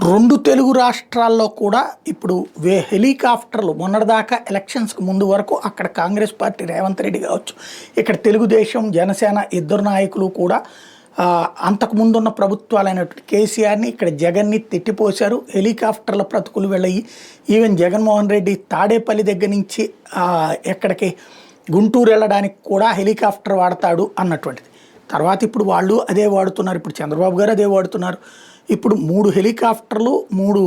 రెండు తెలుగు రాష్ట్రాల్లో కూడా ఇప్పుడు హెలికాప్టర్లు మొన్నటిదాకా ఎలక్షన్స్కి ముందు వరకు అక్కడ కాంగ్రెస్ పార్టీ రేవంత్ రెడ్డి కావచ్చు, ఇక్కడ తెలుగుదేశం జనసేన ఇద్దరు నాయకులు కూడా అంతకుముందున్న ప్రభుత్వాలైనటువంటి కేసీఆర్ని ఇక్కడ జగన్ని తిట్టిపోశారు. హెలికాప్టర్ల ప్రతుకులు వెళ్ళయి ఈవెన్ జగన్మోహన్ రెడ్డి తాడేపల్లి దగ్గర నుంచి ఎక్కడికి గుంటూరు వెళ్ళడానికి కూడా హెలికాప్టర్ వాడతాడు అన్నటువంటిది. తర్వాత ఇప్పుడు వాళ్ళు అదే వాడుతున్నారు, ఇప్పుడు చంద్రబాబు గారు అదే వాడుతున్నారు. ఇప్పుడు 3 హెలికాప్టర్లు 3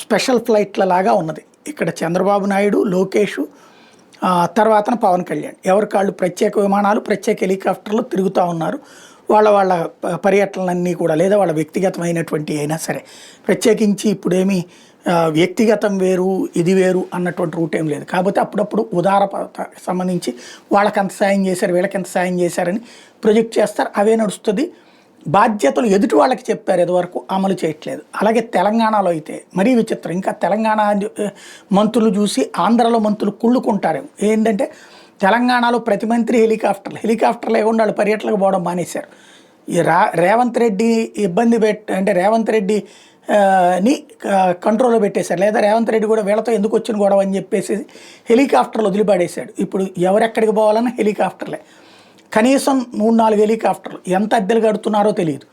స్పెషల్ ఫ్లైట్ల లాగా ఉన్నది. ఇక్కడ చంద్రబాబు నాయుడు, లోకేష్, తర్వాత పవన్ కళ్యాణ్ ఎవరికాళ్ళు ప్రత్యేక విమానాలు ప్రత్యేక హెలికాప్టర్లు తిరుగుతూ ఉన్నారు. వాళ్ళ పర్యటనలన్నీ కూడా లేదా వాళ్ళ వ్యక్తిగతమైనటువంటి అయినా సరే ప్రత్యేకించి ఇప్పుడేమీ వ్యక్తిగతం వేరు ఇది వేరు అన్నటువంటి రూట్ ఏం లేదు. కాకపోతే అప్పుడప్పుడు సంబంధించి వాళ్ళకి ఎంత సాయం చేశారు వీళ్ళకి ఎంత సాయం చేశారని ప్రొజెక్ట్ చేస్తారు, అవే నడుస్తుంది. బాధ్యతలు ఎదుటి వాళ్ళకి చెప్పారు, ఇదివరకు అమలు చేయట్లేదు. అలాగే తెలంగాణలో అయితే మరీ విచిత్రం, ఇంకా తెలంగాణ మంత్రులు చూసి ఆంధ్రలో మంత్రులు కుళ్ళుకుంటారేమో. ఏంటంటే తెలంగాణలో ప్రతి మంత్రి హెలికాప్టర్ లేకుండా వాళ్ళు పర్యటనకు పోవడం మానేశారు. ఈ రేవంత్ రెడ్డి ఇబ్బంది అంటే రేవంత్ రెడ్డి ని కంట్రోల్లో పెట్టేశారు, లేదా రేవంత్ రెడ్డి కూడా వీళ్ళతో ఎందుకు వచ్చిన గొడవ అని చెప్పేసి హెలికాప్టర్లు వదిలిపడేశాడు. ఇప్పుడు ఎవరెక్కడికి పోవాలన్నా హెలికాప్టర్లే, కనీసం 3-4 హెలికాప్టర్లు ఎంత అద్దెలు కడుతున్నారో తెలియదు.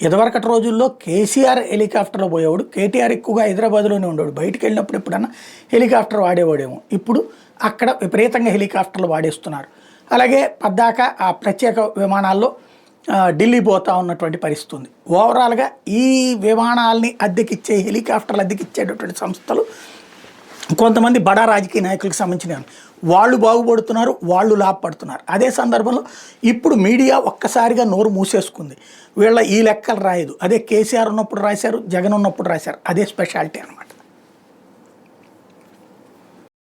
ఇదివరకటి రోజుల్లో కేసీఆర్ హెలికాప్టర్లో పోయేవాడు, కేటీఆర్ ఎక్కువగా హైదరాబాద్లోనే ఉండేవాడు, బయటికి వెళ్ళినప్పుడు ఎప్పుడన్నా హెలికాప్టర్ వాడేవాడేమో. ఇప్పుడు అక్కడ విపరీతంగా హెలికాప్టర్లు వాడేస్తున్నారు. అలాగే పద్దాక ఆ ప్రత్యేక విమానాల్లో ఢిల్లీ పోతా ఉన్నటువంటి పరిస్థితి ఉంది. ఓవరాల్గా ఈ విమానాలని అద్దెకిచ్చే హెలికాప్టర్లు అద్దెకిచ్చేటటువంటి సంస్థలు కొంతమంది బడా రాజకీయ నాయకులకు సంబంధించిన వాళ్ళు బాగుపడుతున్నారు, వాళ్ళు లాభపడుతున్నారు. అదే సందర్భంలో ఇప్పుడు మీడియా ఒక్కసారిగా నోరు మూసేసుకుంది. వీళ్ళ ఈ లెక్కలు రాయదు, అదే కేసీఆర్ ఉన్నప్పుడు రాశారు, జగన్ ఉన్నప్పుడు రాశారు, అదే స్పెషాలిటీ అనమాట.